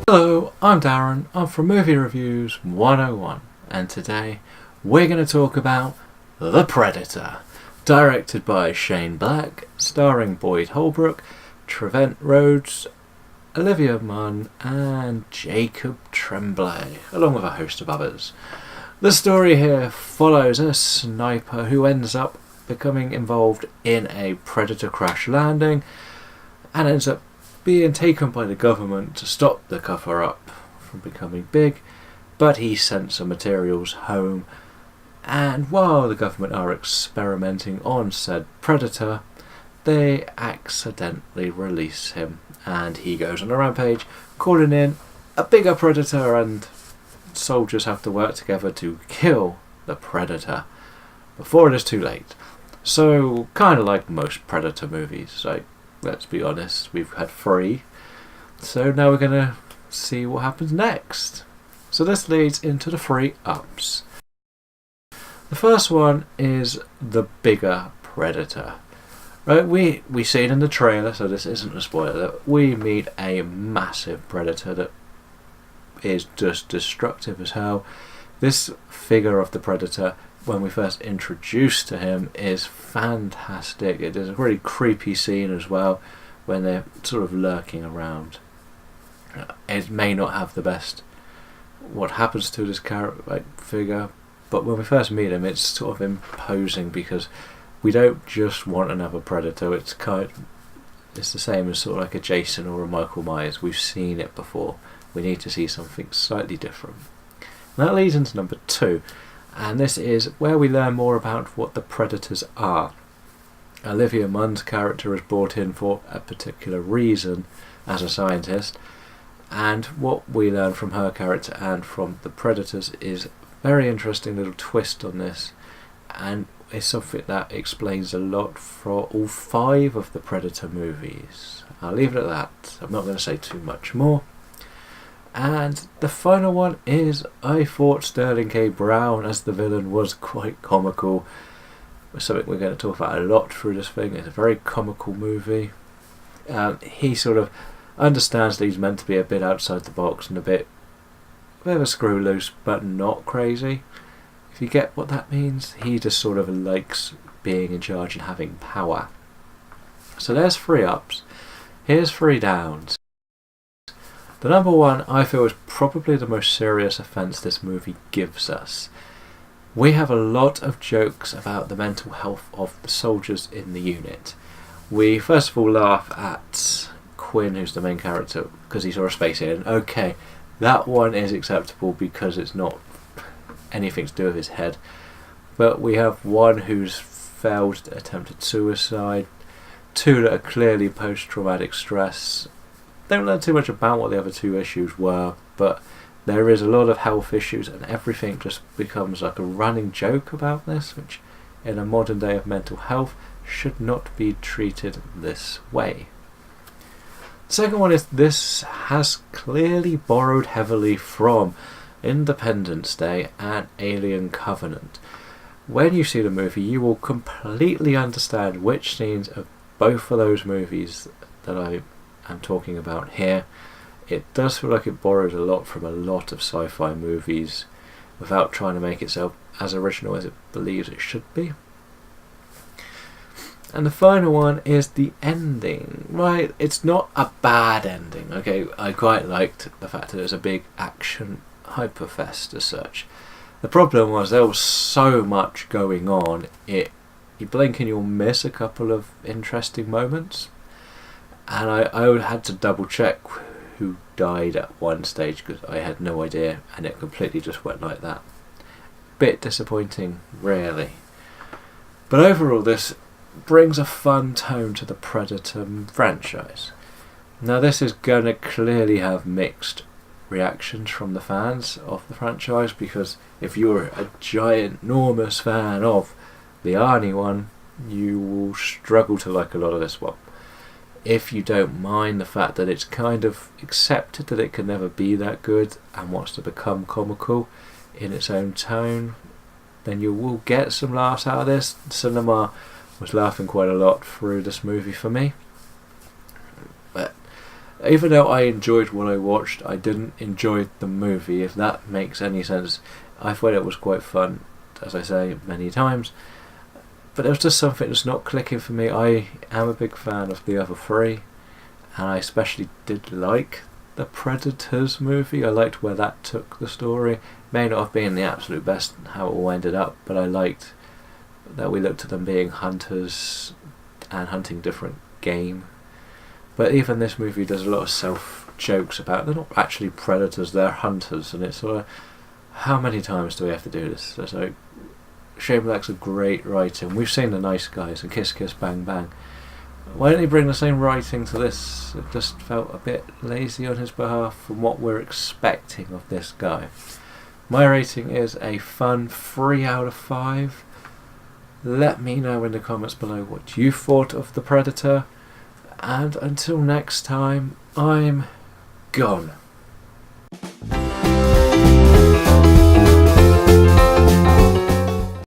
Hello, I'm Darren. I'm from Movie Reviews 101, and today we're going to talk about The Predator, directed by Shane Black, starring Boyd Holbrook, Trevent Rhodes, Olivia Munn, and Jacob Tremblay, along with a host of others. The story here follows a sniper who ends up becoming involved in a Predator crash landing and ends up being taken by the government to stop the cover-up from becoming big, but he sent some materials home, and while the government are experimenting on said Predator, they accidentally release him, and he goes on a rampage, calling in a bigger Predator, and soldiers have to work together to kill the Predator before it is too late. So, kind of like most Predator movies, like, let's be honest, we've had 3. So now we're going to see what happens next. So this leads into the 3 ups. The first one is the bigger Predator. Right, we see it in the trailer, so this isn't a spoiler. We meet a massive Predator that is just destructive as hell. This figure of the Predator, when we first introduced to him, is fantastic. It is a really creepy scene as well when they're sort of lurking around. It may not have the best what happens to this figure, but when we first meet him, it's sort of imposing because we don't just want another Predator. It's the same as sort of like a Jason or a Michael Myers. We've seen it before. We need to see something slightly different. And that leads into number 2. And this is where we learn more about what the Predators are. Olivia Munn's character is brought in for a particular reason as a scientist, and what we learn from her character and from the Predators is a very interesting little twist on this, and it's something that explains a lot for all 5 of the Predator movies. I'll leave it at that. I'm not going to say too much more. And the final one is, I thought Sterling K. Brown as the villain was quite comical. It's something we're going to talk about a lot through this thing. It's a very comical movie. He sort of understands that he's meant to be a bit outside the box and a bit of a screw loose, but not crazy. If you get what that means, he just sort of likes being in charge and having power. So there's 3 ups. Here's 3 downs. The number 1 I feel is probably the most serious offence this movie gives us. We have a lot of jokes about the mental health of the soldiers in the unit. We first of all laugh at Quinn, who's the main character, because he saw a space alien. Okay, that one is acceptable because it's not anything to do with his head. But we have one who's failed attempted suicide, 2 that are clearly post-traumatic stress. Don't learn too much about what the other 2 issues were, but there is a lot of health issues, and everything just becomes like a running joke about this, which in a modern day of mental health should not be treated this way. The second one is this has clearly borrowed heavily from Independence Day and Alien Covenant. When you see the movie, you will completely understand which scenes of both of those movies that I'm talking about here. It does feel like it borrows a lot from a lot of sci-fi movies without trying to make itself as original as it believes it should be. And the final one is the ending. Right, it's not a bad ending. Okay, I quite liked the fact that it was a big action hyperfest as such. The problem was there was so much going on. You blink and you'll miss a couple of interesting moments. And I had to double check who died at one stage because I had no idea, and it completely just went like that. Bit disappointing, really. But overall, this brings a fun tone to the Predator franchise. Now, this is going to clearly have mixed reactions from the fans of the franchise, because if you're a giant, enormous fan of the Arnie one, you will struggle to like a lot of this one. If you don't mind the fact that it's kind of accepted that it can never be that good and wants to become comical in its own tone, then you will get some laughs out of this. Cinema was laughing quite a lot through this movie for me. But Even though I enjoyed what I watched, I didn't enjoy the movie, if that makes any sense. I thought it was quite fun, as I say many times, but there was just something that's not clicking for me. I am a big fan of the other three, and I especially did like the Predators movie. I liked where that took the story. May not have been the absolute best how it all ended up, but I liked that we looked at them being hunters and hunting different game. But even this movie does a lot of self-jokes about they're not actually predators, they're hunters, and it's sort of, how many times do we have to do this? It's like, Shane Black's a great writer, and we've seen The Nice Guys and Kiss Kiss Bang Bang. Why don't he bring the same writing to this? It just felt a bit lazy on his behalf from what we're expecting of this guy. My rating is a fun 3 out of 5. Let me know in the comments below what you thought of The Predator. And until next time, I'm gone.